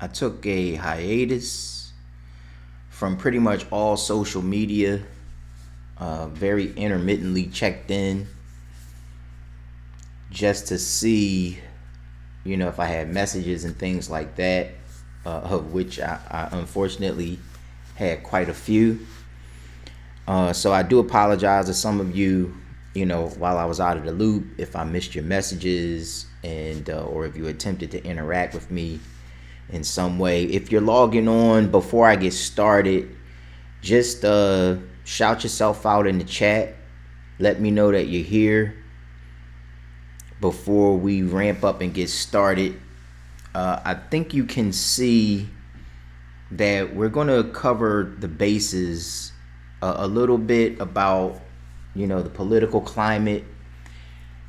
I took a hiatus from pretty much all social media, very intermittently checked in just to see, if I had messages and things like that, of which I unfortunately had quite a few. So I do apologize to some of you, while I was out of the loop, if I missed your messages and or if you attempted to interact with me in some way. If you're logging on, before I get started, just shout yourself out in the chat. Let me know that you're here before we ramp up and get started. I think you can see that we're going to cover the bases a little bit about, the political climate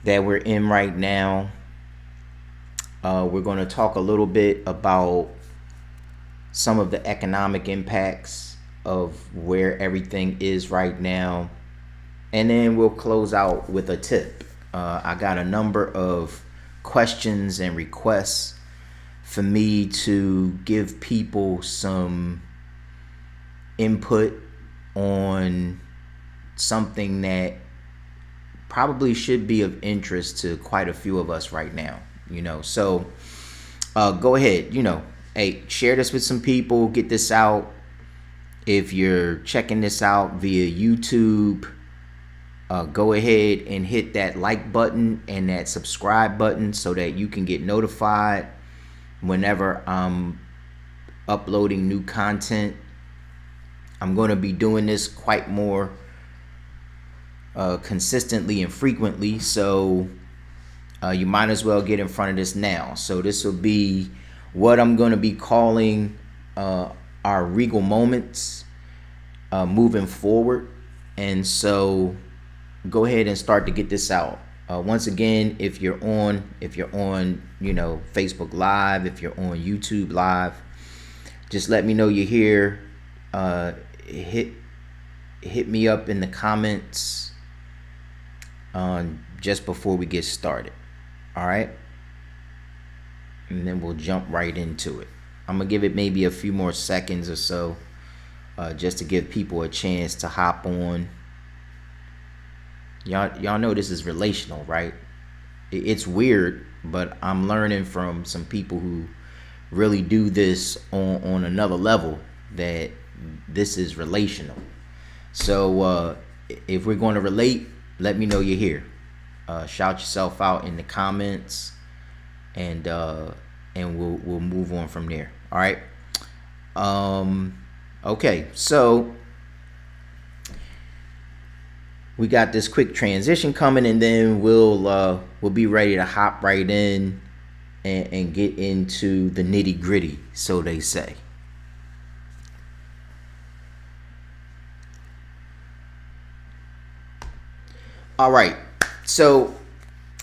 that we're in right now. We're going to talk a little bit about some of the economic impacts of where everything is right now. And then we'll close out with a tip. I got a number of questions and requests for me to give people some input on something that probably should be of interest to quite a few of us right now. So go ahead, hey, share this with some people, get this out. If you're checking this out via YouTube, go ahead and hit that like button and that subscribe button so that you can get notified whenever I'm uploading new content. I'm going to be doing this quite more consistently and frequently, so you might as well get in front of this now. So this will be what I'm going to be calling our regal moments moving forward. And so go ahead and start to get this out. Once again, if you're on Facebook Live, if you're on YouTube Live, just let me know you're here. Hit me up in the comments just before we get started. All right, and then we'll jump right into it. I'm gonna give it maybe a few more seconds or so, just to give people a chance to hop on. Y'all know this is relational, right? It's weird, but I'm learning from some people who really do this on another level, that this is relational. So if we're going to relate, let me know you're here. Shout yourself out in the comments, and we'll move on from there. All right. Okay, so we got this quick transition coming, and then we'll be ready to hop right in and get into the nitty gritty, so they say. All right, so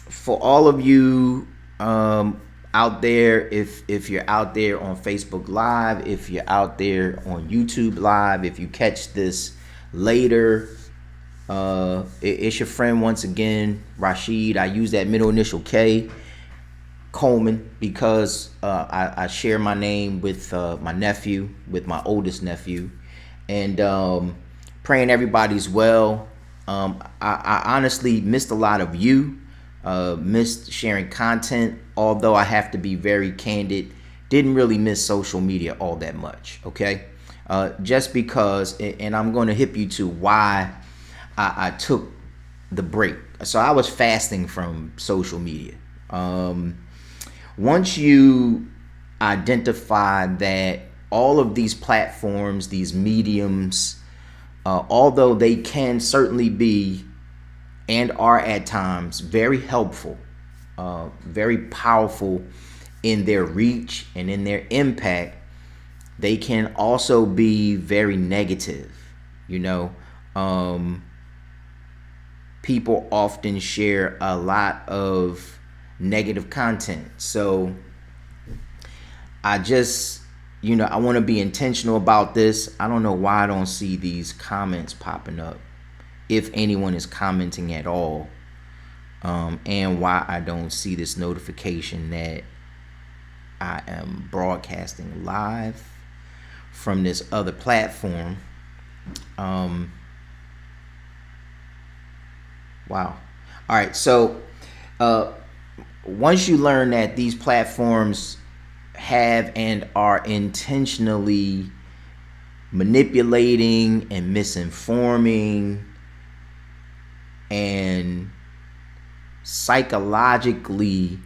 for all of you out there, if you're out there on Facebook Live, if you're out there on YouTube Live, if you catch this later, it's your friend once again, Rashid. I use that middle initial K, Coleman, because I share my name with my nephew, with my oldest nephew, and praying everybody's well. I honestly missed a lot of you, missed sharing content, although I have to be very candid, didn't really miss social media all that much, okay? Just because, and I'm going to hip you to why I took the break. So I was fasting from social media. Once you identify that all of these platforms, these mediums, although they can certainly be and are at times very helpful, very powerful in their reach and in their impact, they can also be very negative. People often share a lot of negative content. So I just, I want to be intentional about this. I don't know why I don't see these comments popping up, if anyone is commenting at all, and why I don't see this notification that I am broadcasting live from this other platform. Wow. All right. So once you learn that these platforms have and are intentionally manipulating and misinforming and psychologically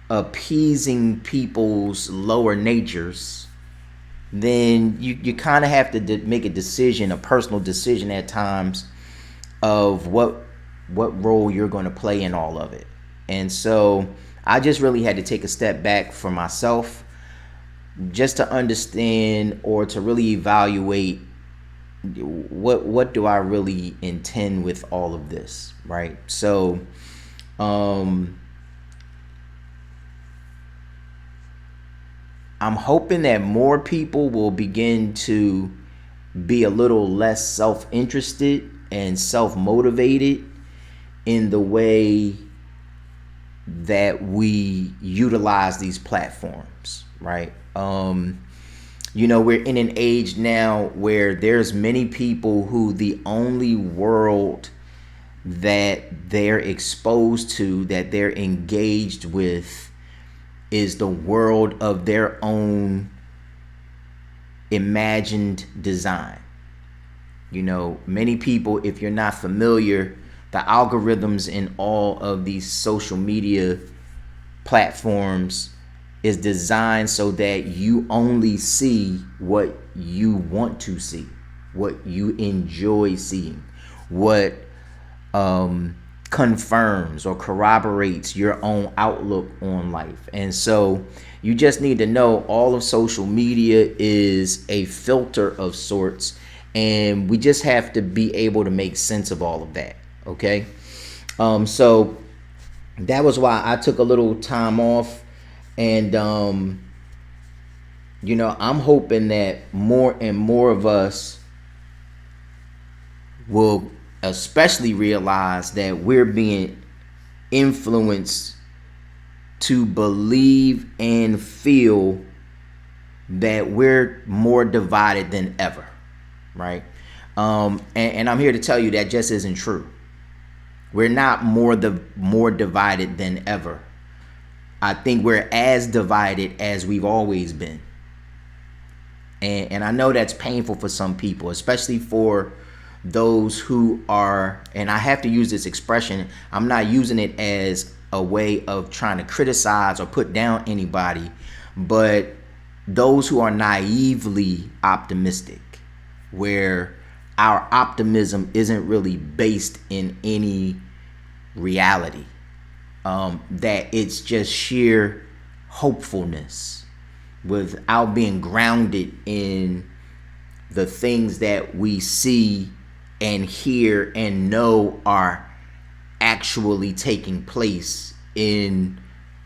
appeasing people's lower natures, then you kind of have to make a decision, a personal decision at times, of what role you're going to play in all of it. And so I just really had to take a step back for myself, just to understand or to really evaluate what do I really intend with all of this, right? So I'm hoping that more people will begin to be a little less self-interested and self-motivated in the way that we utilize these platforms, right? We're in an age now where there's many people who the only world that they're exposed to, that they're engaged with, is the world of their own imagined design. Many people, if you're not familiar, the algorithms in all of these social media platforms is designed so that you only see what you want to see, what you enjoy seeing, what confirms or corroborates your own outlook on life. And so you just need to know all of social media is a filter of sorts, and we just have to be able to make sense of all of that. Okay. So that was why I took a little time off, and I'm hoping that more and more of us will especially realize that we're being influenced to believe and feel that we're more divided than ever, right? And I'm here to tell you that just isn't true. We're not more divided than ever. I think we're as divided as we've always been. And I know that's painful for some people, especially for those who are, and I have to use this expression, I'm not using it as a way of trying to criticize or put down anybody, but those who are naively optimistic, where our optimism isn't really based in any reality, that it's just sheer hopefulness without being grounded in the things that we see and hear and know are actually taking place in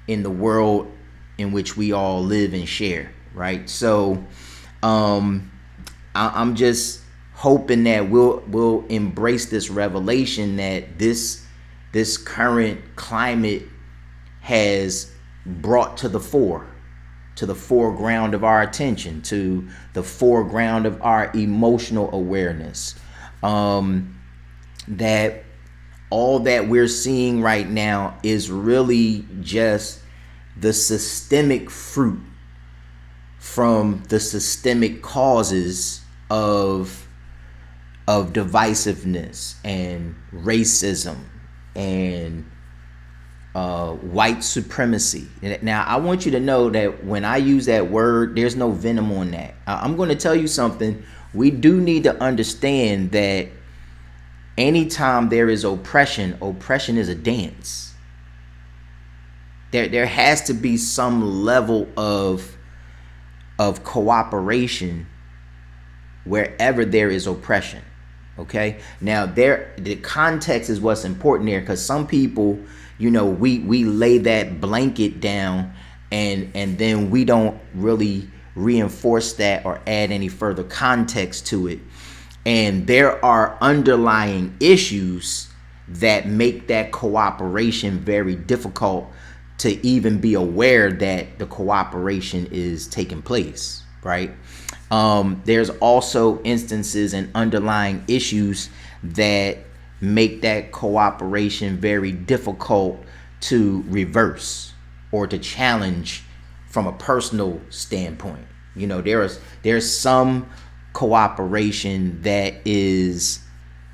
the world in which we all live and share, right? So I'm just hoping that we'll embrace this revelation that this current climate has brought to the foreground of our attention, to the foreground of our emotional awareness, that all that we're seeing right now is really just the systemic fruit from the systemic causes of divisiveness and racism and white supremacy. Now, I want you to know that when I use that word, there's no venom on that. I'm going to tell you something. We do need to understand that anytime there is oppression is a dance. There has to be some level of cooperation wherever there is oppression. Okay. Now the context is what's important there, because some people, we lay that blanket down and then we don't really reinforce that or add any further context to it. And there are underlying issues that make that cooperation very difficult to even be aware that the cooperation is taking place, right? There's also instances and underlying issues that make that cooperation very difficult to reverse or to challenge from a personal standpoint. You know, there's some cooperation that is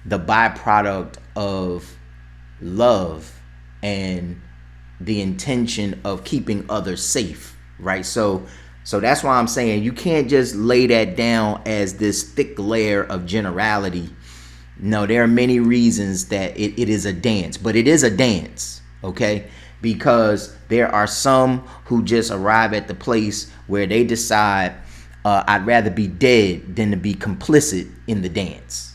the byproduct of love and the intention of keeping others safe, right? So that's why I'm saying you can't just lay that down as this thick layer of generality. No, there are many reasons that it is a dance, but it is a dance, okay? Because there are some who just arrive at the place where they decide, I'd rather be dead than to be complicit in the dance.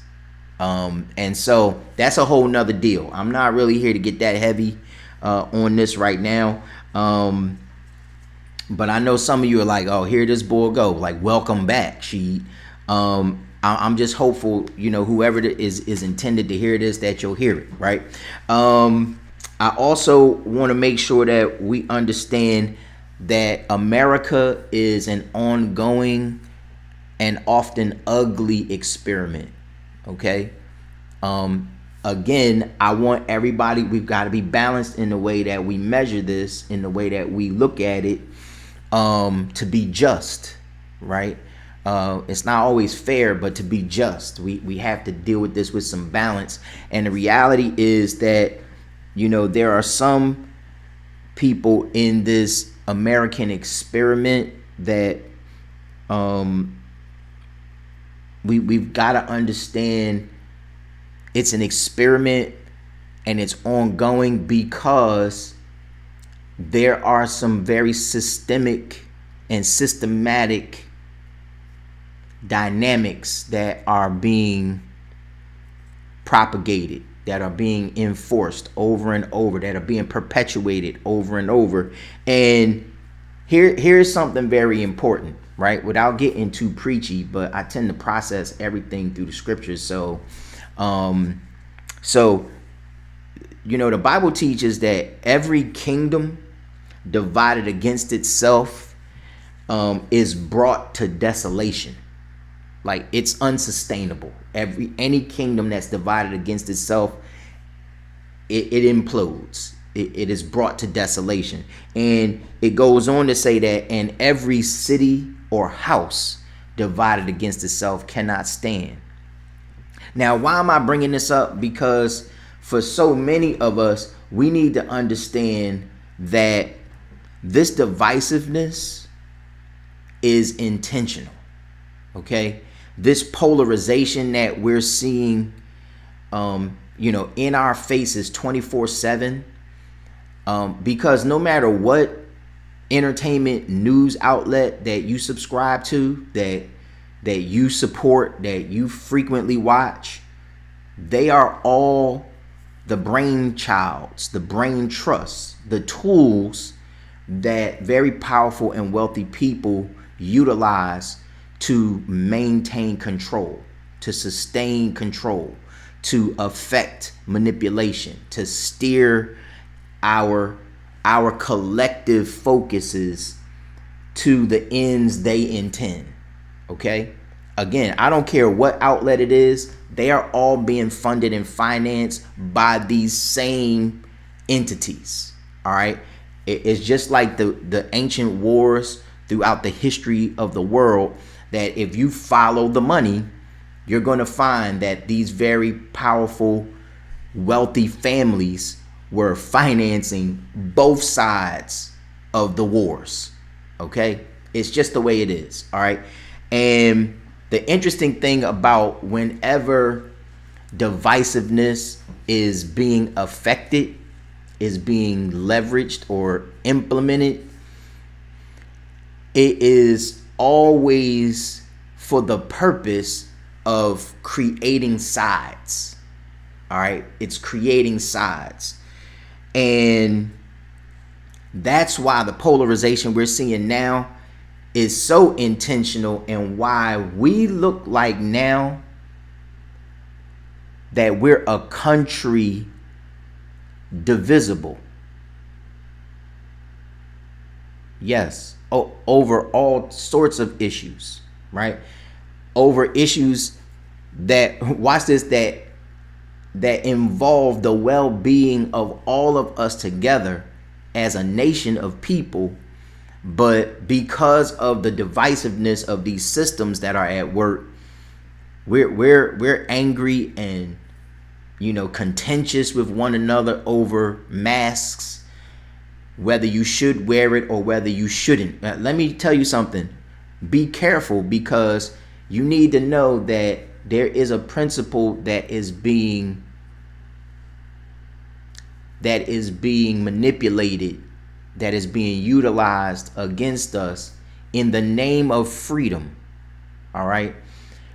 And so that's a whole nother deal. I'm not really here to get that heavy on this right now. But I know some of you are like, oh, here this boy go. Like, welcome back, Sheed. I'm just hopeful, you know, whoever is intended to hear this, that you'll hear it, right? I also want to make sure that we understand that America is an ongoing and often ugly experiment, okay? Again, I want everybody, we've got to be balanced in the way that we measure this, in the way that we look at it, to be just, right? It's not always fair, but to be just, we have to deal with this with some balance. And the reality is that, you know, there are some people in this American experiment that we've got to understand it's an experiment and it's ongoing because there are some very systemic and systematic dynamics that are being propagated, that are being enforced over and over, that are being perpetuated over and over. And here's something very important, right? Without getting too preachy, but I tend to process everything through the scriptures. So you know, the Bible teaches that every kingdom divided against itself is brought to desolation. Like, it's unsustainable. Any kingdom that's divided against itself, it implodes. It is brought to desolation. And it goes on to say that, and every city or house divided against itself cannot stand. Now, why am I bringing this up? Because for so many of us, we need to understand that this divisiveness is intentional, okay? This polarization that we're seeing, you know, in our faces 24/7, because no matter what entertainment news outlet that you subscribe to, that you support, that you frequently watch, they are all the brainchilds, the brain trusts, the tools that very powerful and wealthy people utilize to maintain control, to sustain control, to affect manipulation, to steer our collective focuses to the ends they intend. Okay? Again, I don't care what outlet it is, they are all being funded and financed by these same entities. All right? It's just like the ancient wars throughout the history of the world, that if you follow the money, you're going to find that these very powerful, wealthy families were financing both sides of the wars. Okay? It's just the way it is. All right? And the interesting thing about whenever divisiveness is being affected, is being leveraged or implemented, it is always for the purpose of creating sides. All right? It's creating sides. And that's why the polarization we're seeing now is so intentional, and why we look like now that we're a country divisible. Yes. Over all sorts of issues, right? Over issues that, watch this, that involve the well-being of all of us together as a nation of people. But because of the divisiveness of these systems that are at work, we're angry and, contentious with one another over masks, whether you should wear it or whether you shouldn't. Now, let me tell you something. Be careful, because you need to know that there is a principle that is being manipulated, that is being utilized against us in the name of freedom. All right.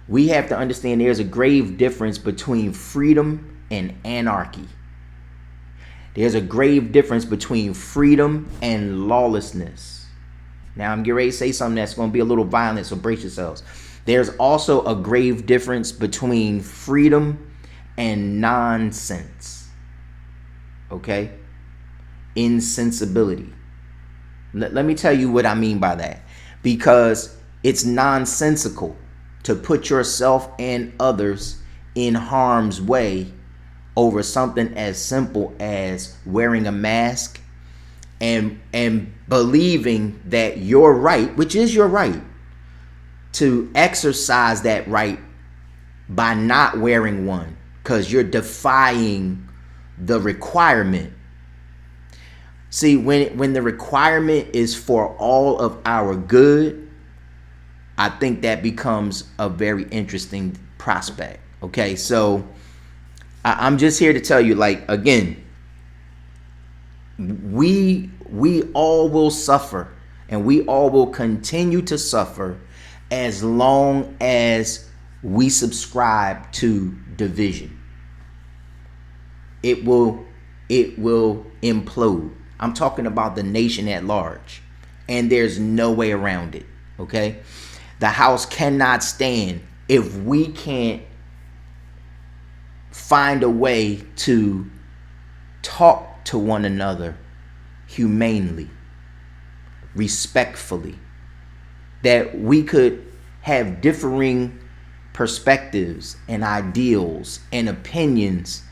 We have to understand there's a grave difference between freedom and anarchy. There's a grave difference between freedom and lawlessness. Now, I'm getting ready to say something that's going to be a little violent, so brace yourselves. There's also a grave difference between freedom and nonsense. Okay? Insensibility. Let me tell you what I mean by that. Because it's nonsensical to put yourself and others in harm's way over something as simple as wearing a mask and believing that your right, which is your right, to exercise that right by not wearing one, because you're defying the requirement. See, when the requirement is for all of our good, I think that becomes a very interesting prospect. Okay, so I'm just here to tell you, like, again, we all will suffer, and we all will continue to suffer as long as we subscribe to division. It will implode. I'm talking about the nation at large, and there's no way around it. Okay, the house cannot stand if we can't find a way to talk to one another humanely, respectfully, that we could have differing perspectives and ideals and opinions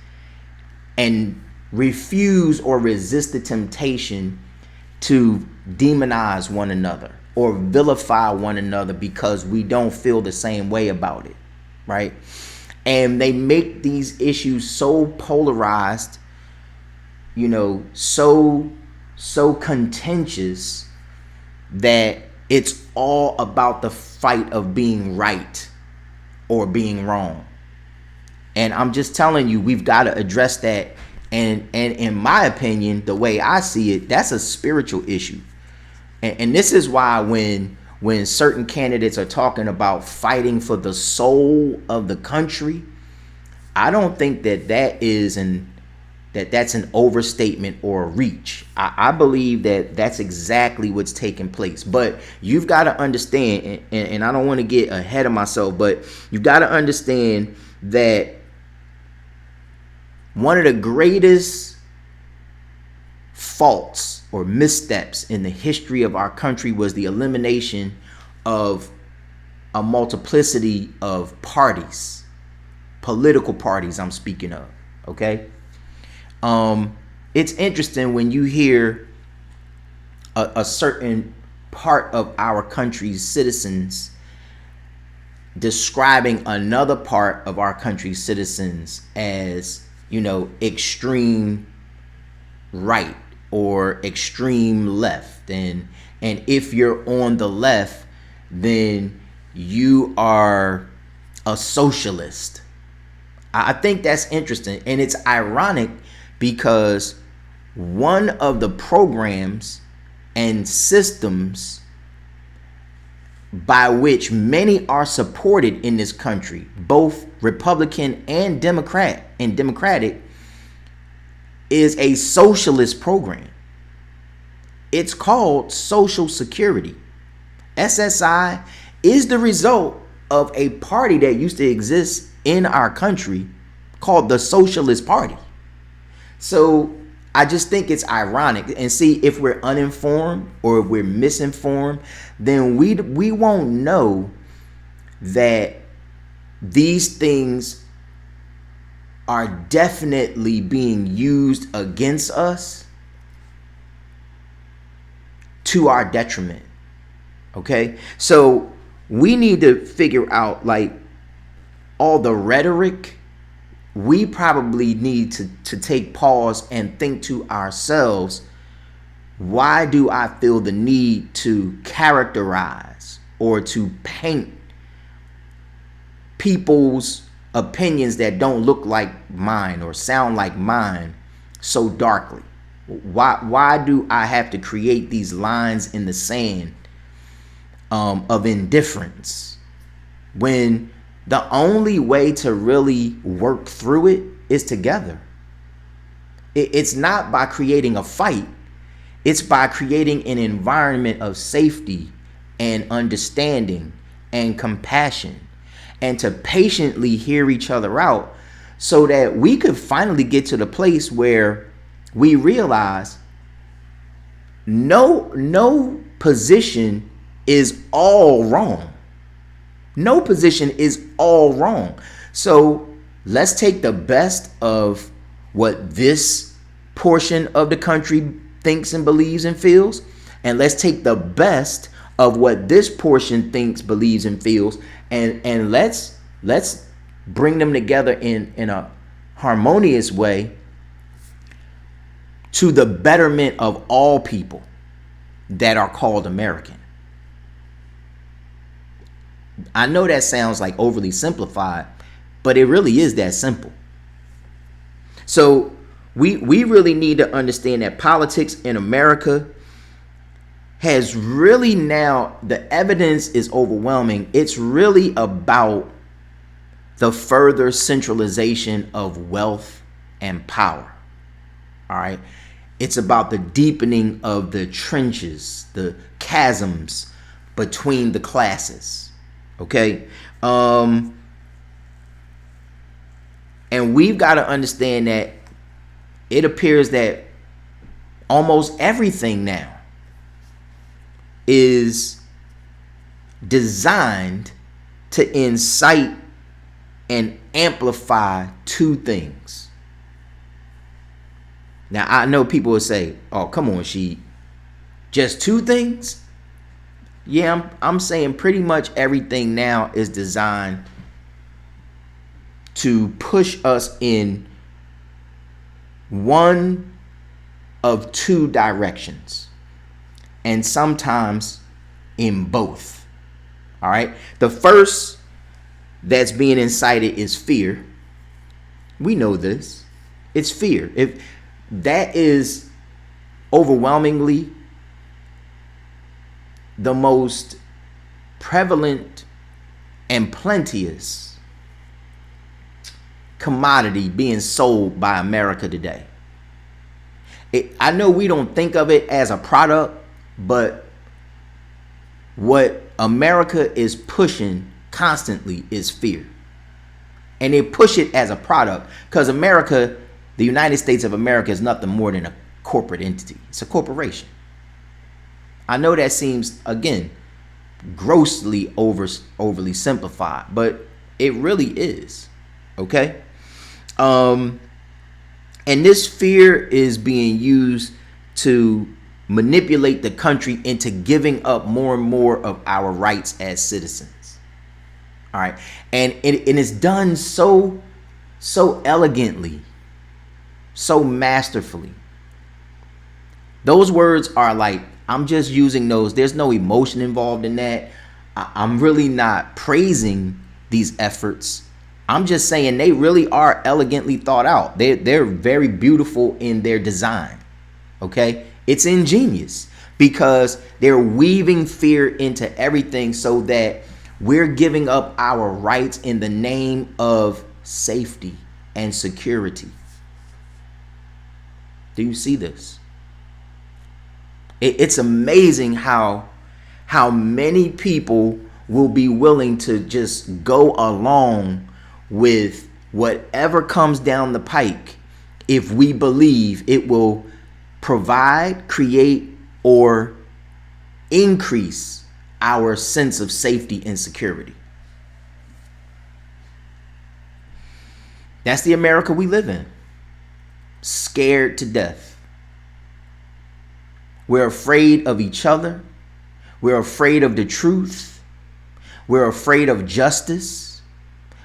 and refuse or resist the temptation to demonize one another or vilify one another because we don't feel the same way about it, right? And they make these issues so polarized, so contentious, that it's all about the fight of being right or being wrong. And I'm just telling you, we've got to address that. And in my opinion, the way I see it, that's a spiritual issue. And this is why when certain candidates are talking about fighting for the soul of the country, I don't think that's an overstatement or a reach. I believe that that's exactly what's taking place. But you've got to understand, and I don't want to get ahead of myself, but you've got to understand that one of the greatest faults or missteps in the history of our country was the elimination of a multiplicity of parties, political parties I'm speaking of, okay? It's interesting when you hear a certain part of our country's citizens describing another part of our country's citizens as, extreme right or extreme left. And if you're on the left, then you are a socialist. I think that's interesting. And it's ironic because one of the programs and systems by which many are supported in this country, both Republican and Democratic, is a socialist program. It's called Social Security. SSI is the result of a party that used to exist in our country called the Socialist Party. So I just think it's ironic. And see, if we're uninformed or if we're misinformed, then we won't know that these things are definitely being used against us to our detriment. Okay? So we need to figure out, like, all the rhetoric. We probably need to take pause and think to ourselves, why do I feel the need to characterize or to paint people's opinions that don't look like mine or sound like mine so darkly? Why do I have to create these lines in the sand of indifference, when the only way to really work through it is together? It's not by creating a fight. It's by creating an environment of safety and understanding and compassion, and to patiently hear each other out so that we could finally get to the place where we realize no position is all wrong. No position is all wrong. So let's take the best of what this portion of the country thinks and believes and feels, and let's take the best of what this portion thinks, believes, and feels, and let's bring them together in a harmonious way to the betterment of all people that are called American. I know that sounds like overly simplified, but it really is that simple. So we really need to understand that politics in America has really, now the evidence is overwhelming. It's really about the further centralization of wealth and power. All right. It's about the deepening of the trenches, the chasms between the classes. Okay. And we've got to understand that it appears that almost everything now is designed to incite and amplify two things. Now, I know people will say, oh, come on, Sheed, just two things? Yeah, I'm saying pretty much everything now is designed to push us in one of two directions, and sometimes in both. All right. The first that's being incited is fear. We know this. It's fear. If that is overwhelmingly the most prevalent and plenteous commodity being sold by America today. I know we don't think of it as a product, but what America is pushing constantly is fear. And they push it as a product because America, the United States of America, is nothing more than a corporate entity. It's a corporation. I know that seems, again, grossly overly simplified, but it really is. Okay? And this fear is being used to manipulate the country into giving up more and more of our rights as citizens. All right. And it's done so elegantly, so masterfully. Those words are like, I'm just using those. There's no emotion involved in that. I'm really not praising these efforts. I'm just saying they really are elegantly thought out. They're very beautiful in their design. Okay? It's ingenious because they're weaving fear into everything so that we're giving up our rights in the name of safety and security. Do you see this? It's amazing how many people will be willing to just go along with whatever comes down the pike if we believe it will provide, create, or increase our sense of safety and security. That's the America we live in. Scared to death. We're afraid of each other. We're afraid of the truth. We're afraid of justice.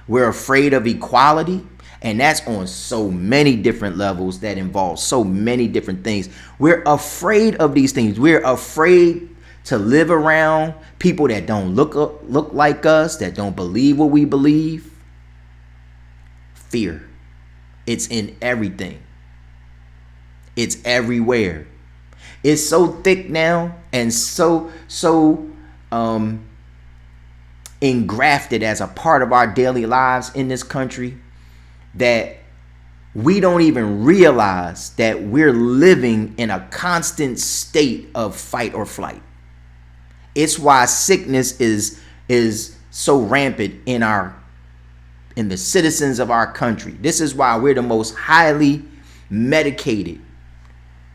We're afraid of equality. And that's on so many different levels that involve so many different things. We're afraid of these things. We're afraid to live around people that don't look like us, that don't believe what we believe. Fear. It's in everything. It's everywhere. It's so thick now and so engrafted as a part of our daily lives in this country that we don't even realize that we're living in a constant state of fight or flight. It's why sickness is so rampant in the citizens of our country. This is why we're the most highly medicated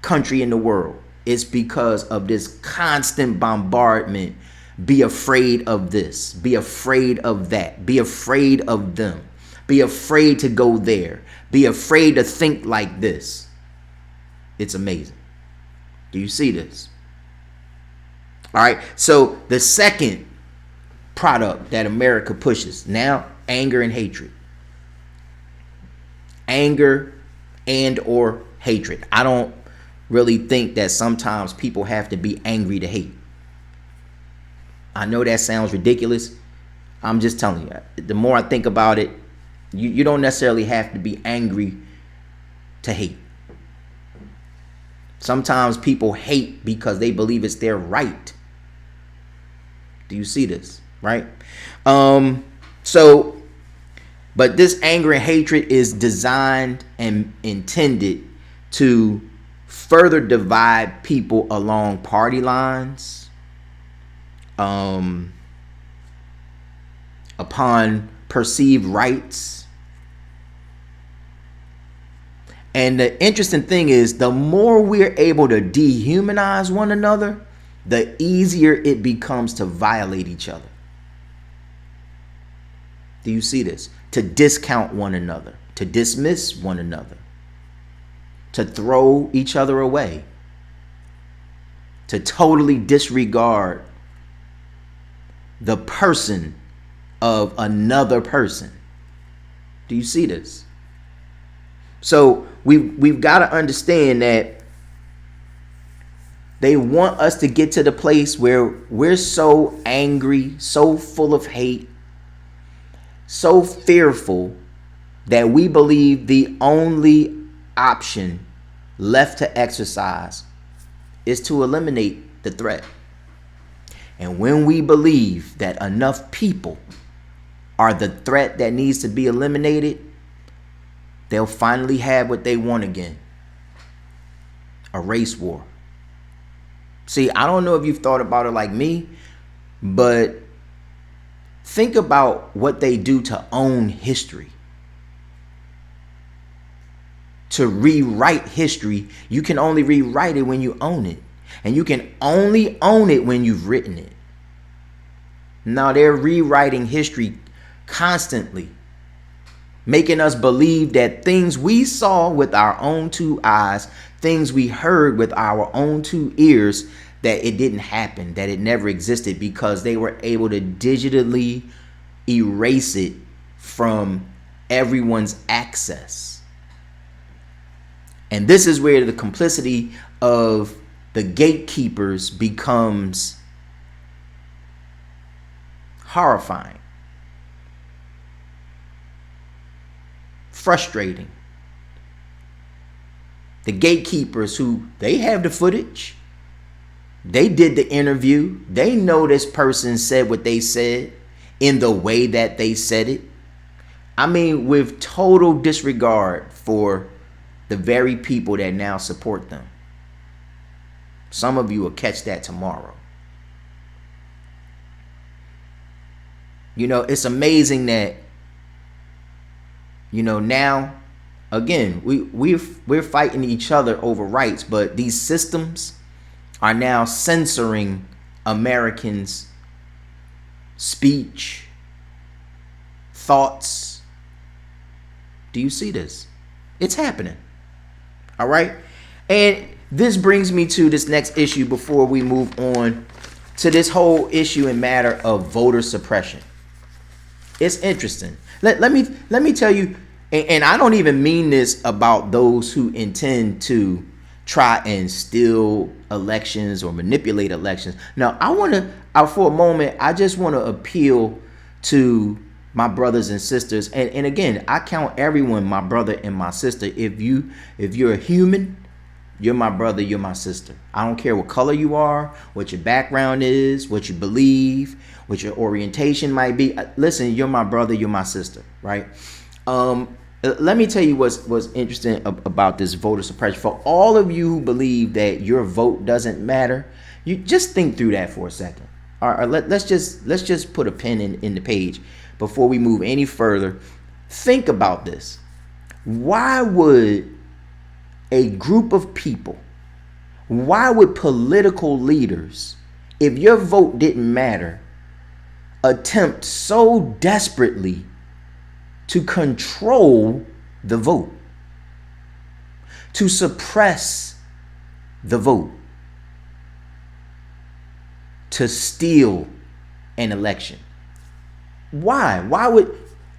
country in the world. It's because of this constant bombardment. Be afraid of this. Be afraid of that. Be afraid of them. Be afraid to go there. Be afraid to think like this. It's amazing. Do you see this? All right. So the second product that America pushes now, anger and hatred. Anger and or hatred. I don't really think that sometimes people have to be angry to hate. I know that sounds ridiculous. I'm just telling you, the more I think about it, you don't necessarily have to be angry to hate. Sometimes people hate because they believe it's their right. Do you see this? Right? But this anger and hatred is designed and intended to further divide people along party lines, upon perceived rights. And the interesting thing is, the more we're able to dehumanize one another, the easier it becomes to violate each other. Do you see this? To discount one another, to dismiss one another, to throw each other away, to totally disregard the person of another person. Do you see this? So we've got to understand that they want us to get to the place where we're so angry, so full of hate, so fearful that we believe the only option left to exercise is to eliminate the threat. And when we believe that enough people are the threat that needs to be eliminated, they'll finally have what they want again. A race war. See, I don't know if you've thought about it like me, but think about what they do to own history. To rewrite history, you can only rewrite it when you own it. And you can only own it when you've written it. Now they're rewriting history constantly, making us believe that things we saw with our own two eyes, things we heard with our own two ears, that it didn't happen, that it never existed, because they were able to digitally erase it from everyone's access. And this is where the complicity of the gatekeepers becomes horrifying, frustrating. The gatekeepers, who they have the footage, they did the interview, they know this person said what they said in the way that they said it. I mean, with total disregard for the very people that now support them. Some of you will catch that tomorrow. You know, it's amazing that, you know, now Again, we're fighting each other over rights, but these systems are now censoring Americans' speech, thoughts. Do you see this? It's happening. All right. And this brings me to this next issue before we move on to this whole issue and matter of voter suppression. It's interesting. Let me tell you, and I don't even mean this about those who intend to try and steal elections or manipulate elections. Now, for a moment, I just want to appeal to my brothers and sisters. And again, I count everyone my brother and my sister. If you're a human, you're my brother, you're my sister. I don't care what color you are, what your background is, what you believe, what your orientation might be. Listen, you're my brother, you're my sister, right? Let me tell you what's interesting about this voter suppression. For all of you who believe that your vote doesn't matter, you just think through that for a second. All right, let's just put a pen in the page before we move any further. Think about this. Why would a group of people, why would political leaders, if your vote didn't matter, attempt so desperately to control the vote, to suppress the vote, to steal an election? Why would,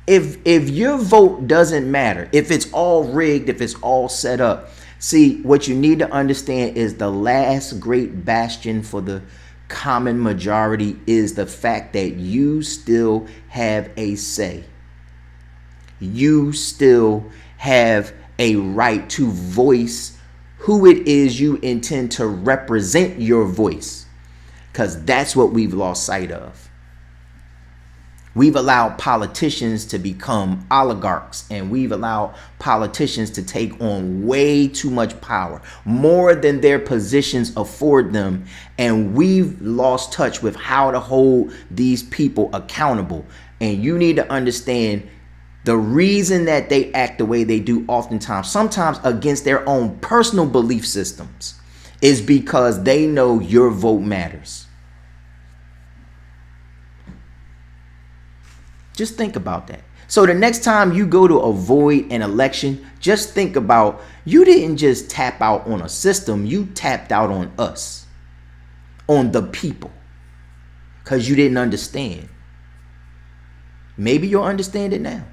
if your vote doesn't matter, if it's all rigged, if it's all set up? See, what you need to understand is the last great bastion for the common majority is the fact that you still have a say. You still have a right to voice who it is you intend to represent your voice, because that's what we've lost sight of. We've allowed politicians to become oligarchs, and we've allowed politicians to take on way too much power, more than their positions afford them. And we've lost touch with how to hold these people accountable. And you need to understand the reason that they act the way they do, oftentimes, sometimes against their own personal belief systems, is because they know your vote matters. Just think about that. So the next time you go to avoid an election, just think about, you didn't just tap out on a system, you tapped out on us, on the people, because you didn't understand. Maybe you'll understand it now.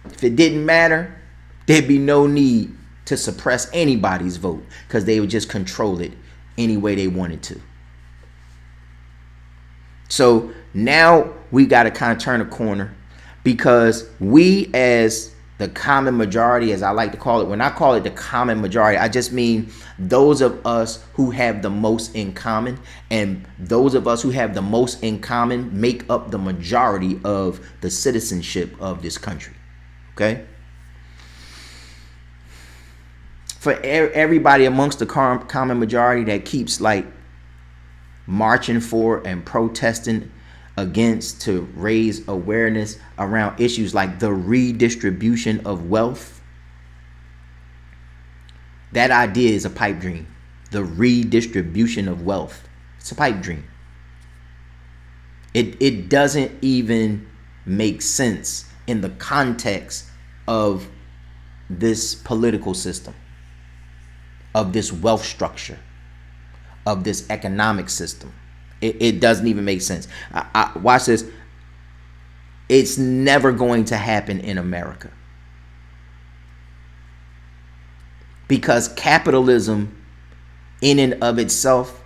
If it didn't matter, there'd be no need to suppress anybody's vote, because they would just control it any way they wanted to. So now we got to kind of turn a corner, because we, as the common majority, as I like to call it, when I call it the common majority, I just mean those of us who have the most in common, and those of us who have the most in common make up the majority of the citizenship of this country. Okay? For everybody amongst the common majority that keeps like marching for and protesting against to raise awareness around issues like the redistribution of wealth, that idea is a pipe dream. The redistribution of wealth, it's a pipe dream. It doesn't even make sense in the context of this political system, of this wealth structure, of this economic system. It doesn't even make sense. Watch this. It's never going to happen in America, because capitalism in and of itself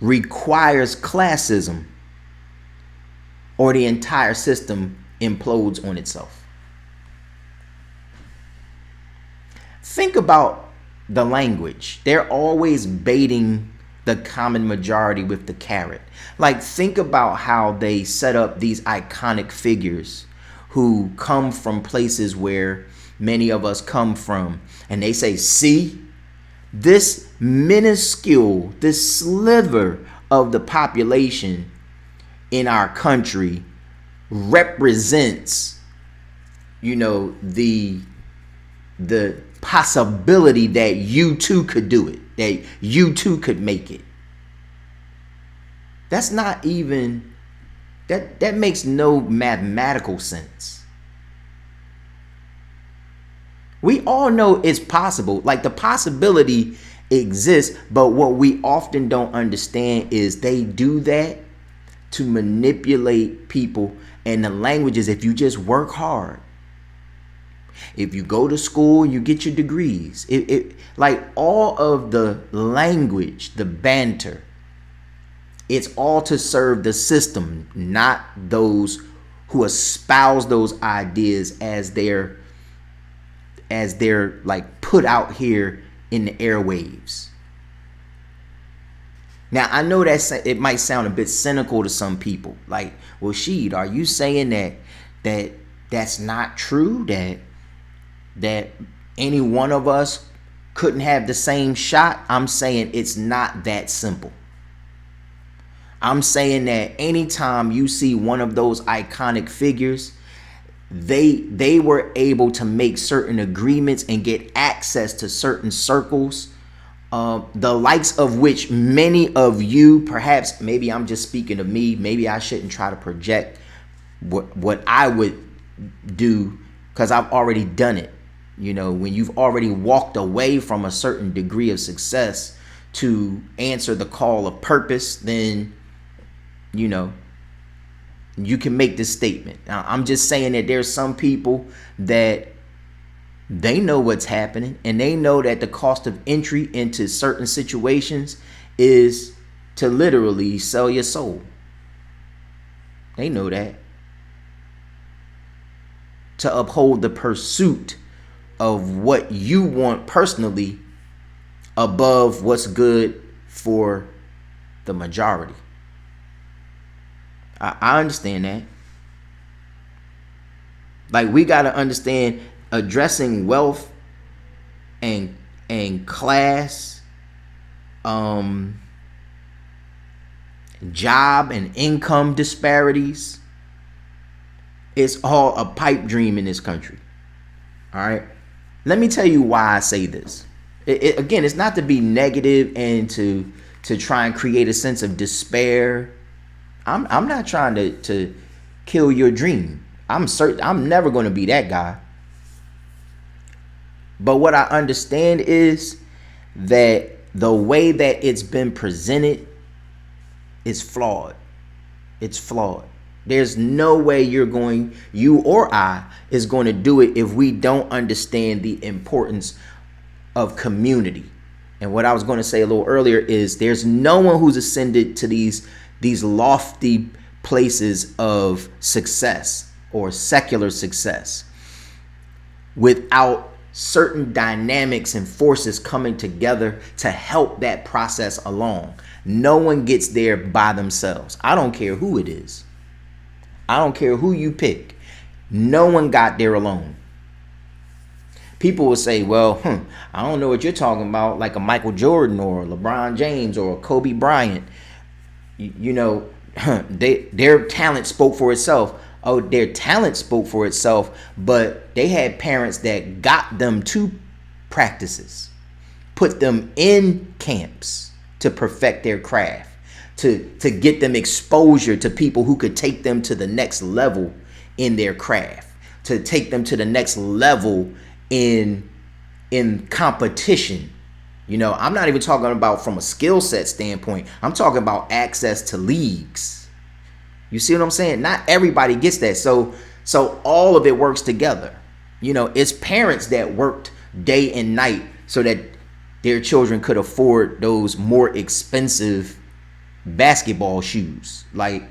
requires classism, or the entire system implodes on itself. Think about the language. They're always baiting the common majority with the carrot. Like, think about how they set up these iconic figures who come from places where many of us come from, and they say, see, this minuscule, this sliver of the population in our country represents the possibility that you too could do it, that you too could make it. That's not even, that makes no mathematical sense. We all know it's possible. Like, the possibility exists, but what we often don't understand is they do that to manipulate people. And the language is, if you just work hard, if you go to school, you get your degrees. Like, all of the language, the banter, it's all to serve the system, not those who espouse those ideas as they're like put out here in the airwaves. Now, I know that it might sound a bit cynical to some people. Like, well, Sheed, are you saying that's not true? That any one of us couldn't have the same shot? I'm saying it's not that simple. I'm saying that anytime you see one of those iconic figures, they were able to make certain agreements and get access to certain circles, the likes of which many of you, perhaps, maybe I'm just speaking of me, maybe I shouldn't try to project what I would do, because I've already done it. When you've already walked away from a certain degree of success to answer the call of purpose, then you can make this statement. Now, I'm just saying that there's some people that they know what's happening, and they know that the cost of entry into certain situations is to literally sell your soul. They know that. To uphold the pursuit of what you want personally above what's good for the majority. I understand that. Like, we got to understand, addressing wealth and class, job and income disparities, it's all a pipe dream in this country. All right. Let me tell you why I say this. Again, it's not to be negative and to try and create a sense of despair. I'm not trying to kill your dream. I'm never going to be that guy. But what I understand is that the way that it's been presented is flawed. It's flawed. There's no way you or I is going to do it if we don't understand the importance of community. And what I was going to say a little earlier is there's no one who's ascended to these lofty places of success or secular success without certain dynamics and forces coming together to help that process along. No one gets there by themselves. I don't care who it is. I don't care who you pick. No one got there alone. People will say, well, I don't know what you're talking about, like a Michael Jordan or LeBron James or Kobe Bryant. Their talent spoke for itself. Oh, their talent spoke for itself, but they had parents that got them to practices, put them in camps to perfect their craft, to get them exposure to people who could take them to the next level in their craft, to take them to the next level in competition. I'm not even talking about from a skill set standpoint. I'm talking about access to leagues. You see what I'm saying? Not everybody gets that. So all of it works together. It's parents that worked day and night so that their children could afford those more expensive basketball shoes. Like,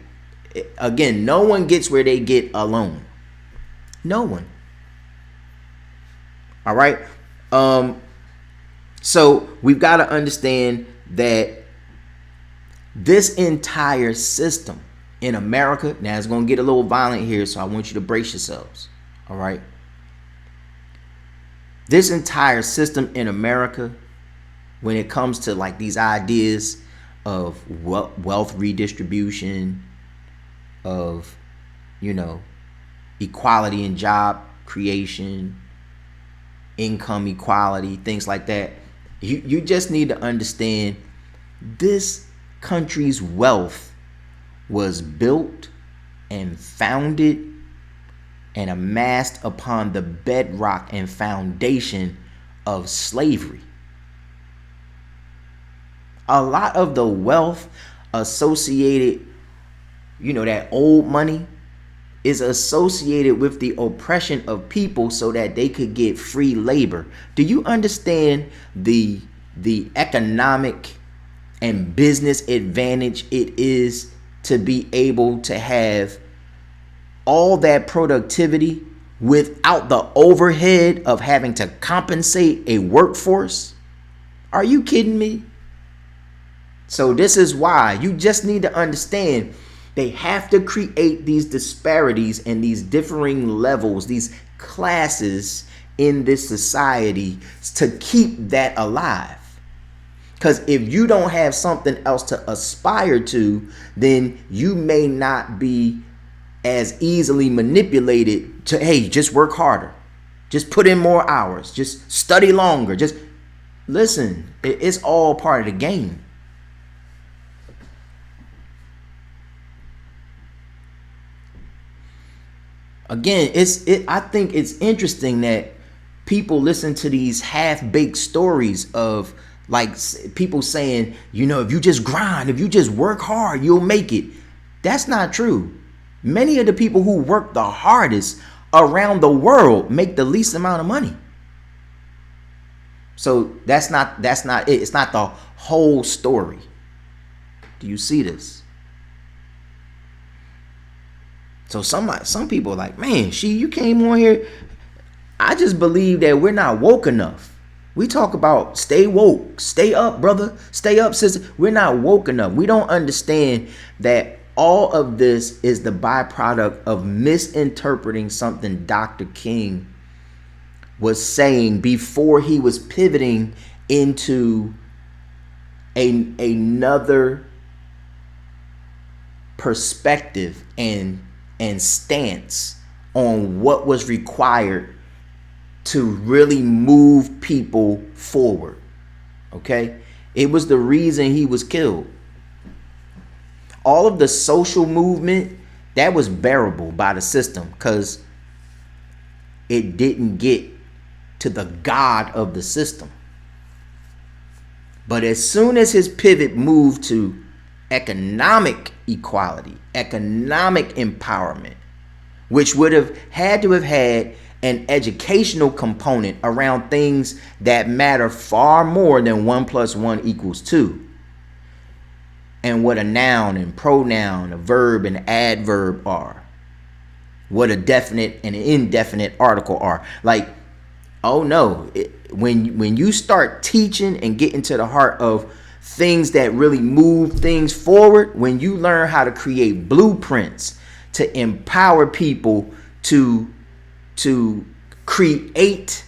again, no one gets where they get alone. No one. All right. So we've got to understand that this entire system in America, now it's going to get a little violent here, so I want you to brace yourselves. All right. This entire system in America, when it comes to like these ideas of wealth redistribution, of, equality and job creation, income equality, things like that. You just need to understand this country's wealth was built and founded and amassed upon the bedrock and foundation of slavery. A lot of the wealth associated, that old money, is associated with the oppression of people so that they could get free labor. Do you understand the economic and business advantage it is to be able to have all that productivity without the overhead of having to compensate a workforce? Are you kidding me? So this is why you just need to understand they have to create these disparities and these differing levels, these classes in this society to keep that alive. Because if you don't have something else to aspire to, then you may not be as easily manipulated to, hey, just work harder, just put in more hours, just study longer, just listen. It's all part of the game. Again, I think it's interesting that people listen to these half-baked stories of like people saying, if you just grind, if you just work hard, you'll make it. That's not true. Many of the people who work the hardest around the world make the least amount of money. So that's not it. It's not the whole story. Do you see this? So some people are like, man, you came on here. I just believe that we're not woke enough. We talk about stay woke, stay up, brother, stay up, sister. We're not woke enough. We don't understand that all of this is the byproduct of misinterpreting something Dr. King was saying before he was pivoting into another perspective and stance on what was required to really move people forward. Okay? It was the reason he was killed. All of the social movement, that was bearable by the system because it didn't get to the God of the system. But as soon as his pivot moved to economic equality, economic empowerment, which would have had to have had an educational component around things that matter far more than 1 + 1 = 2. And what a noun and pronoun, a verb and adverb are. What a definite and indefinite article are. Like, oh no, when you start teaching and getting to the heart of things that really move things forward, when you learn how to create blueprints to empower people to create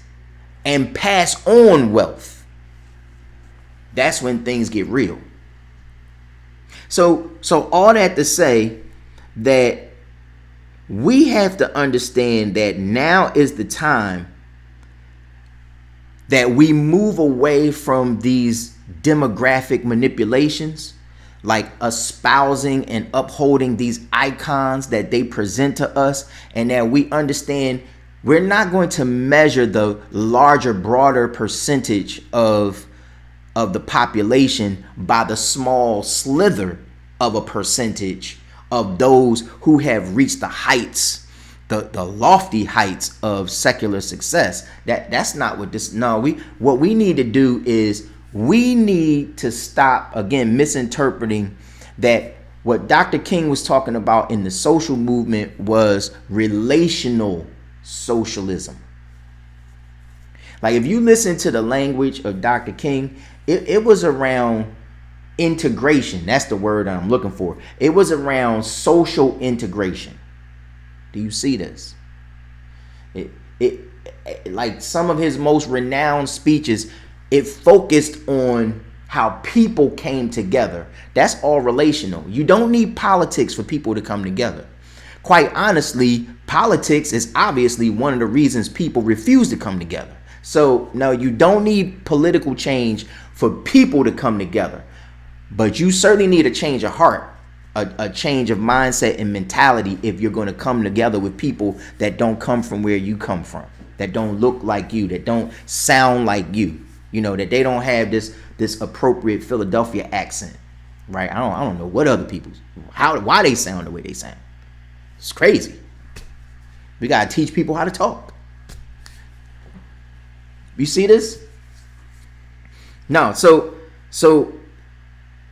and pass on wealth, that's when things get real. So all that to say that we have to understand that now is the time that we move away from these demographic manipulations, like espousing and upholding these icons that they present to us, and that we understand we're not going to measure the larger, broader percentage of the population by the small slither of a percentage of those who have reached the heights, the lofty heights of secular success. That's not what this. No, what we need to do is we need to stop, again, misinterpreting that what Dr. King was talking about in the social movement was relational socialism. Like, if you listen to the language of Dr. King, it was around integration. That's the word I'm looking for. It was around social integration. Do you see this? It like some of his most renowned speeches, it focused on how people came together. That's all relational. You don't need politics for people to come together. quite honestly, politics is obviously one of the reasons people refuse to come together. So no, you don't need political change for people to come together, but you certainly need a change of heart, a change of mindset and mentality if you're going to come together with people that don't come from where you come from, that don't look like you, that don't sound like you, that they don't have this appropriate Philadelphia accent, right? I don't know what other people's, why they sound the way they sound. It's crazy. We got to teach people how to talk. You see this? No, so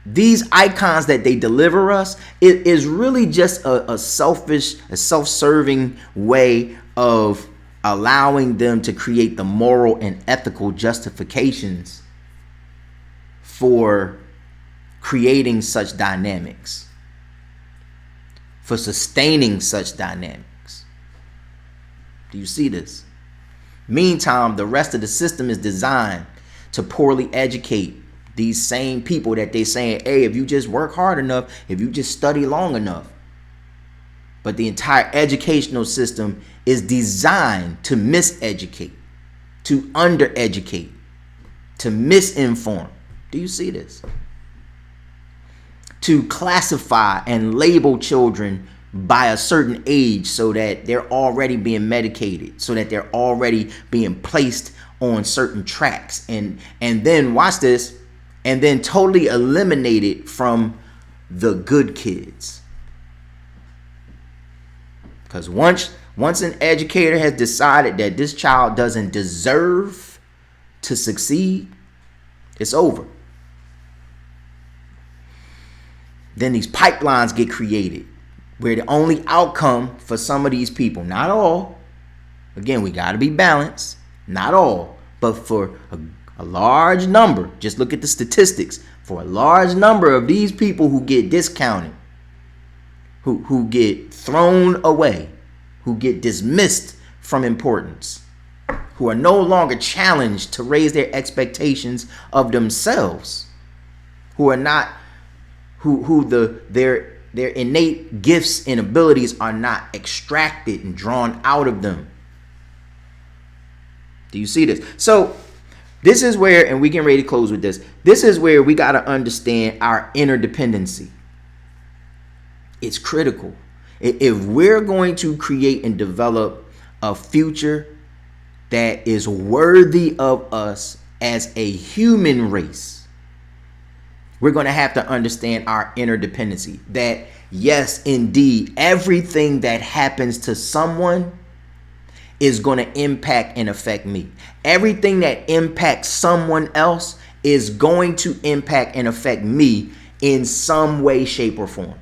these icons that they deliver us, it is really just a selfish, a self-serving way of allowing them to create the moral and ethical justifications for creating such dynamics, for sustaining such dynamics. Do you see this? Meantime, the rest of the system is designed to poorly educate these same people that they saying, hey, if you just work hard enough, if you just study long enough. But the entire educational system is designed to miseducate, to undereducate, to misinform. Do you see this? To classify and label children by a certain age so that they're already being medicated, so that they're already being placed on certain tracks, and then watch this, and then totally eliminated from the good kids. Because once an educator has decided that this child doesn't deserve to succeed, it's over. Then these pipelines get created where the only outcome for some of these people, not all, again, we got to be balanced, not all, but for a large number, just look at the statistics, for a large number of these people who get discounted, who get thrown away, who get dismissed from importance, who are no longer challenged to raise their expectations of themselves, who are not, their innate gifts and abilities are not extracted and drawn out of them. Do you see this? So this is where, and we get ready to close with this, this is where we got to understand our interdependency. It's critical. If we're going to create and develop a future that is worthy of us as a human race, we're going to have to understand our interdependency. That, yes, indeed, everything that happens to someone is going to impact and affect me. Everything that impacts someone else is going to impact and affect me in some way, shape, or form.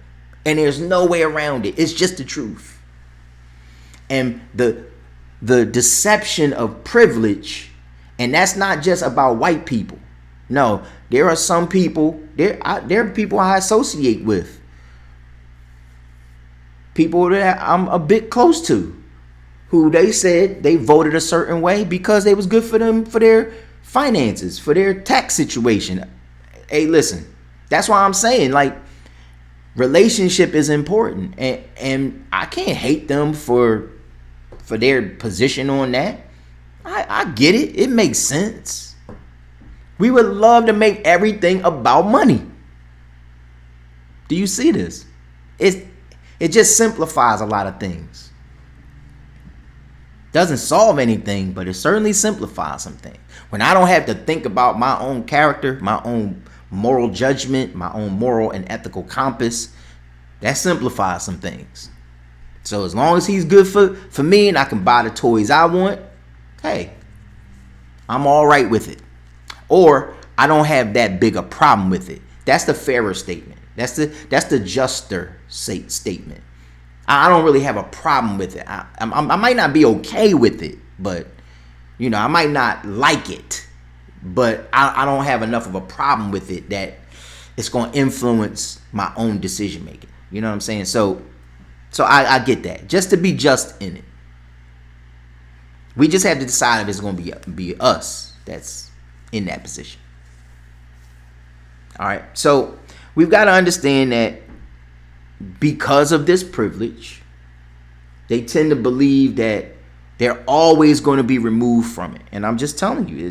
And there's no way around it. It's just the truth. And the deception of privilege, and that's not just about white people. No, there are some people, there are people I associate with, people that I'm a bit close to, who they said they voted a certain way because it was good for them, for their finances, for their tax situation. Hey, listen, that's why I'm saying, like, relationship is important, and I can't hate them for their position on that. I get it. It makes sense. We would love to make everything about money. Do you see this? It just simplifies a lot of things. Doesn't solve anything, but it certainly simplifies some things. When I don't have to think about my own character, my own moral judgment, my own moral and ethical compass, that simplifies some things. So as long as he's good for me and I can buy the toys I want, hey, I'm all right with it. Or I don't have that big a problem with it. That's the fairer statement. That's the juster statement. I don't really have a problem with it. I might not be okay with it, but I might not like it, but I don't have enough of a problem with it that it's going to influence my own decision making. You know what I'm saying? So I get that. Just to be just in it. We just have to decide if it's going to be us that's in that position. All right. So we've got to understand that because of this privilege, They tend to believe that they're always going to be removed from it. And I'm just telling you,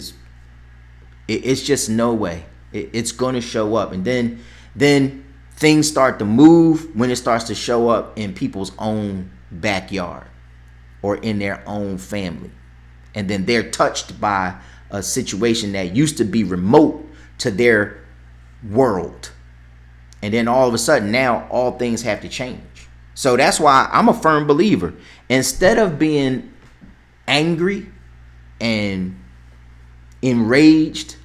it's just no way. It's going to show up. And then things start to move when it starts to show up in people's own backyard or in their own family. And then they're touched by a situation that used to be remote to their world. And then all of a sudden, now all things have to change. So that's why I'm a firm believer. Instead of being angry and enraged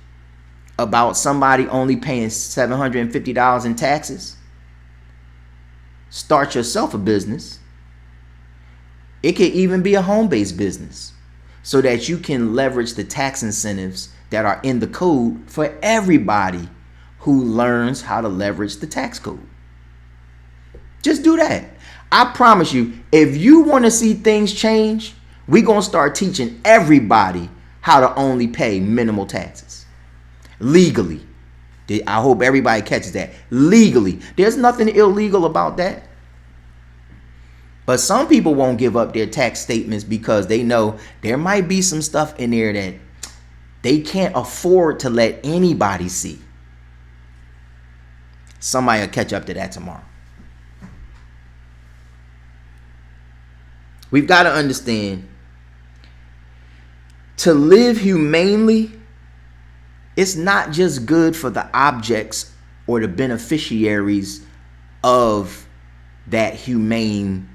about somebody only paying $750 in taxes, start yourself a business. It could even be a home-based business so that you can leverage the tax incentives that are in the code for everybody who learns how to leverage the tax code. Just do that. I promise you, if you want to see things change, we're going to start teaching everybody how to only pay minimal taxes legally. I hope everybody catches that. Legally. There's nothing illegal about that. But some people won't give up their tax statements because they know there might be some stuff in there that they can't afford to let anybody see. Somebody will catch up to that tomorrow. We've got to understand, to live humanely, it's not just good for the objects or the beneficiaries of that humane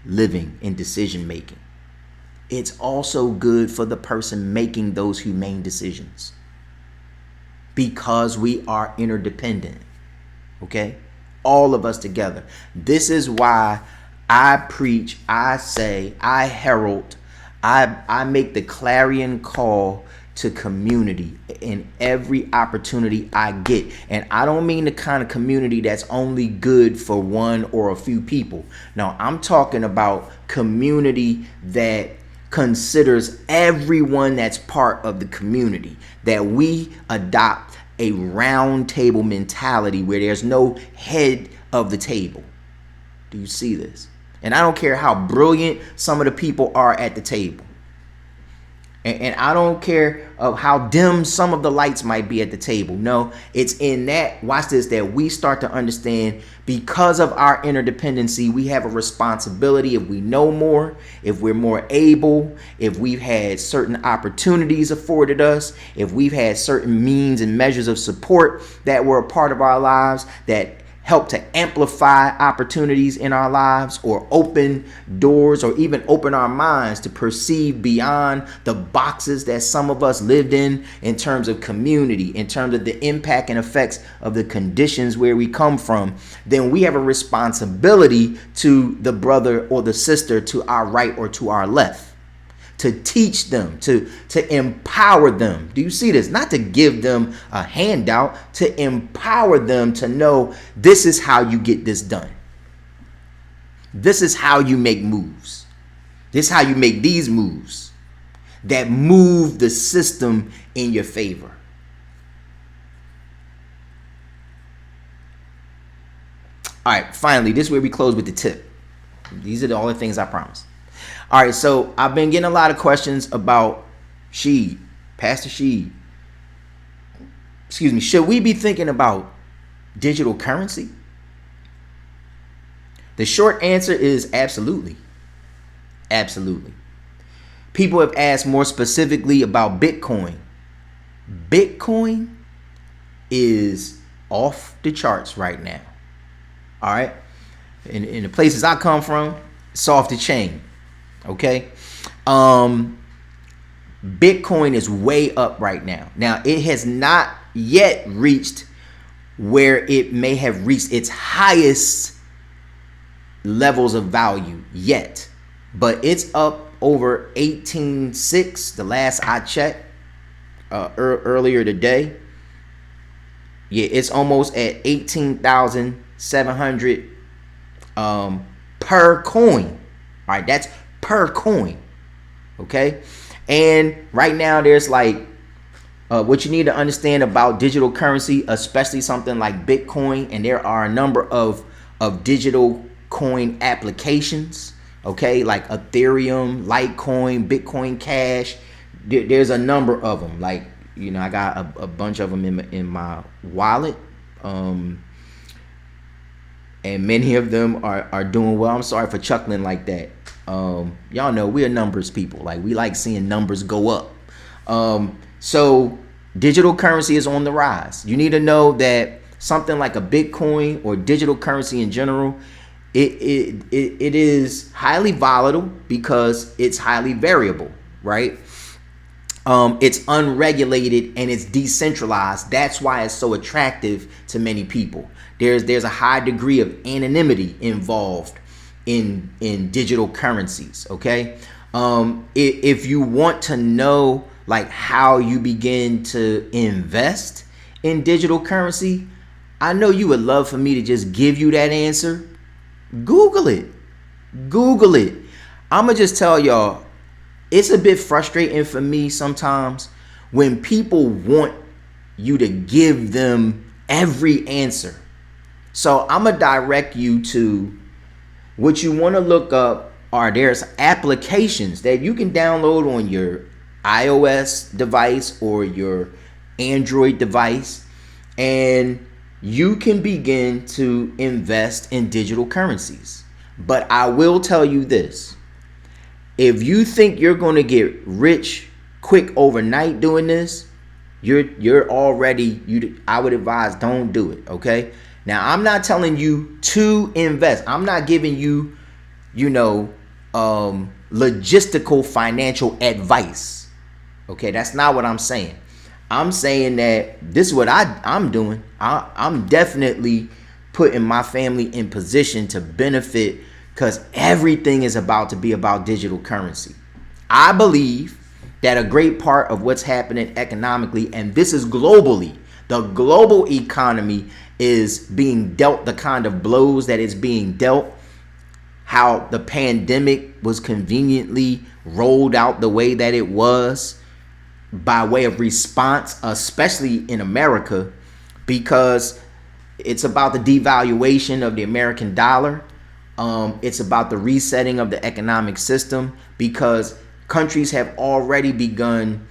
living and decision making. It's also good for the person making those humane decisions, because we are interdependent. Okay? All of us together. This is why I preach, I say, I herald, I make the clarion call to community in every opportunity I get. And I don't mean the kind of community that's only good for one or a few people. No, I'm talking about community that considers everyone that's part of the community, that we adopt a round table mentality where there's no head of the table. Do you see this? And I don't care how brilliant some of the people are at the table. And I don't care of how dim some of the lights might be at the table. No, it's in that, watch this, that we start to understand, because of our interdependency, we have a responsibility. If we know more, if we're more able, if we've had certain opportunities afforded us, if we've had certain means and measures of support that were a part of our lives that help to amplify opportunities in our lives, or open doors, or even open our minds to perceive beyond the boxes that some of us lived in terms of community, in terms of the impact and effects of the conditions where we come from, then we have a responsibility to the brother or the sister to our right or to our left, to teach them, to empower them. Do you see this? Not to give them a handout, to empower them to know this is how you get this done. This is how you make moves. This is how you make these moves that move the system in your favor. All right, finally, this is where we close with the tip. These are all the things I promised. All right, so I've been getting a lot of questions about Pastor Sheed. Excuse me. Should we be thinking about digital currency? The short answer is absolutely. Absolutely. People have asked more specifically about Bitcoin. Bitcoin is off the charts right now. All right. In the places I come from, it's off the chain. Okay. Bitcoin is way up right now. Now, it has not yet reached where it may have reached its highest levels of value yet, but it's up over 18.6 the last I checked earlier today. Yeah, it's almost at 18,700 per coin. All right, that's per coin. Okay. And right now there's like what you need to understand about digital currency, especially something like Bitcoin, and there are a number of digital coin applications. okay, like Ethereum, Litecoin, Bitcoin Cash. There's a number of them. Like, I got a bunch of them in my wallet. And many of them are doing well. I'm sorry for chuckling like that. Y'all know we're numbers people. Like, we like seeing numbers go up. So digital currency is on the rise. You need to know that something like a Bitcoin or digital currency in general, it is highly volatile because it's highly variable, right? It's unregulated and it's decentralized. That's why it's so attractive to many people. There's a high degree of anonymity involved in digital currencies. Okay, if you want to know like how you begin to invest in digital currency, I know you would love for me to just give you that answer. Google it. I'ma just tell y'all, it's a bit frustrating for me sometimes when people want you to give them every answer. So I'm gonna direct you to what you want to look up. There's applications that you can download on your iOS device or your Android device, and you can begin to invest in digital currencies. But I will tell you this: if you think you're going to get rich quick overnight doing this, you're already, I would advise don't do it. Okay. Now, I'm not telling you to invest. I'm not giving you, logistical financial advice. Okay, that's not what I'm saying. I'm saying that this is what I'm doing. I'm definitely putting my family in position to benefit because everything is about to be about digital currency. I believe that a great part of what's happening economically, and this is globally, the global economy is being dealt the kind of blows that it's being dealt, how the pandemic was conveniently rolled out the way that it was by way of response, especially in America, because it's about the devaluation of the American dollar. It's about the resetting of the economic system because countries have already begun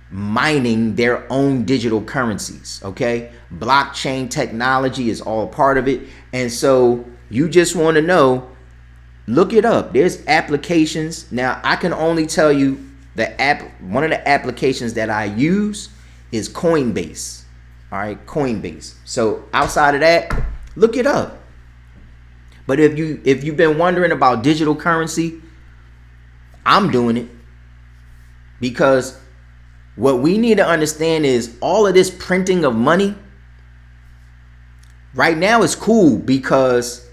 mining their own digital currencies. Okay, blockchain technology is all part of it, and so you just want to know, look it up. There's applications. Now I can only tell you one of the applications that I use is Coinbase. All right, Coinbase. So outside of that, look it up. But if you've been wondering about digital currency, I'm doing it because what we need to understand is all of this printing of money right now is cool because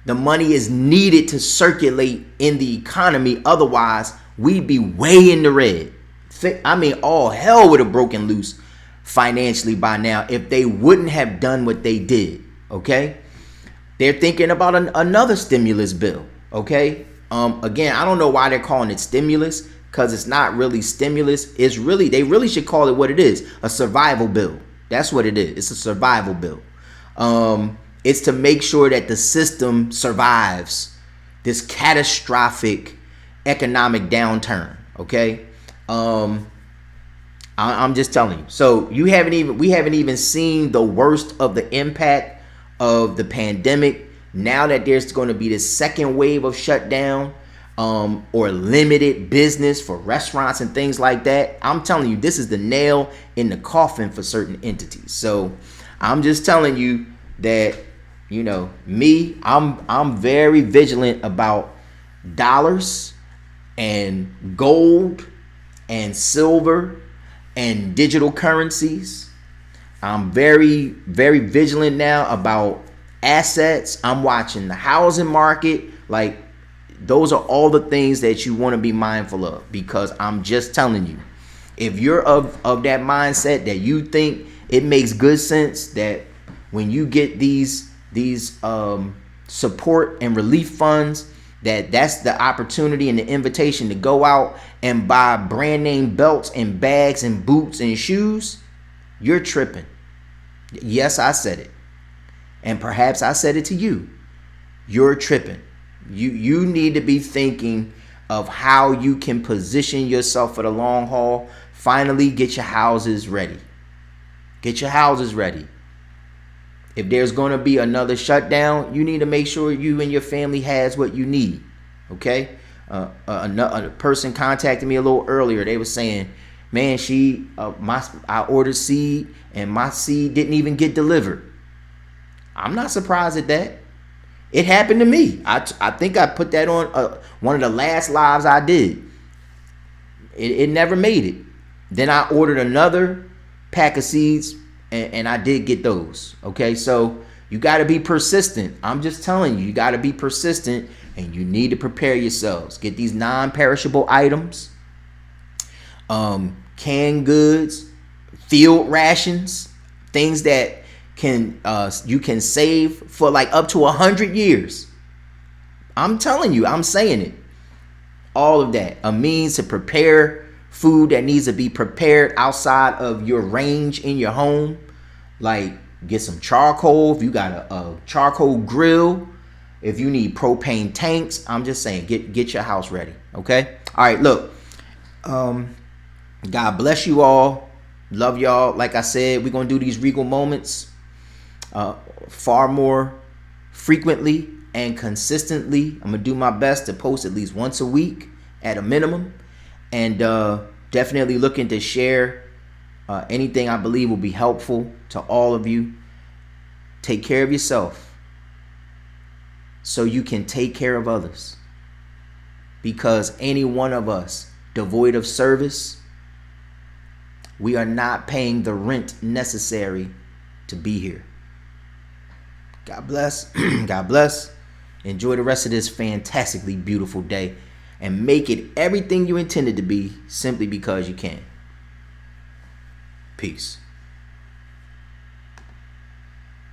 the money is needed to circulate in the economy. Otherwise, we'd be way in the red. I mean, all hell would have broken loose financially by now if they wouldn't have done what they did. Okay, they're thinking about another stimulus bill. Okay, again, I don't know why they're calling it stimulus. Because it's not really stimulus. They really should call it what it is, a survival bill. That's what it is. It's a survival bill. It's to make sure that the system survives this catastrophic economic downturn. Okay. I'm just telling you. So we haven't even seen the worst of the impact of the pandemic. Now that there's going to be this second wave of shutdown, or limited business for restaurants and things like that, I'm telling you, this is the nail in the coffin for certain entities. So I'm just telling you that, I'm very vigilant about dollars and gold and silver and digital currencies. I'm very, very vigilant now about assets. I'm watching the housing market. Like, those are all the things that you want to be mindful of, because I'm just telling you, if you're of that mindset that you think it makes good sense that when you get these support and relief funds, that's the opportunity and the invitation to go out and buy brand name belts and bags and boots and shoes, you're tripping. Yes, I said it. And perhaps I said it to you. You're tripping. You need to be thinking of how you can position yourself for the long haul. Finally, get your houses ready. Get your houses ready. If there's going to be another shutdown, you need to make sure you and your family has what you need. Okay? A person contacted me a little earlier. They were saying, man, I ordered seed and my seed didn't even get delivered. I'm not surprised at that. It happened to me. I think I put that on one of the last lives I did. It never made it. Then I ordered another pack of seeds and I did get those. Okay, so you got to be persistent. I'm just telling you, you got to be persistent and you need to prepare yourselves. Get these non-perishable items, canned goods, field rations, things that you can save for like up to 100 years. I'm telling you, I'm saying it. All of that, a means to prepare food that needs to be prepared outside of your range in your home. Like get some charcoal if you got a charcoal grill. If you need propane tanks, I'm just saying get your house ready. Okay. All right. Look, God bless you all. Love y'all. Like I said, we're gonna do these regal moments far more frequently and consistently. I'm gonna do my best to post at least once a week at a minimum, and definitely looking to share anything I believe will be helpful to all of you. Take care of yourself so you can take care of others, because any one of us devoid of service, we are not paying the rent necessary to be here. God bless. God bless. Enjoy the rest of this fantastically beautiful day and make it everything you intended to be simply because you can. Peace.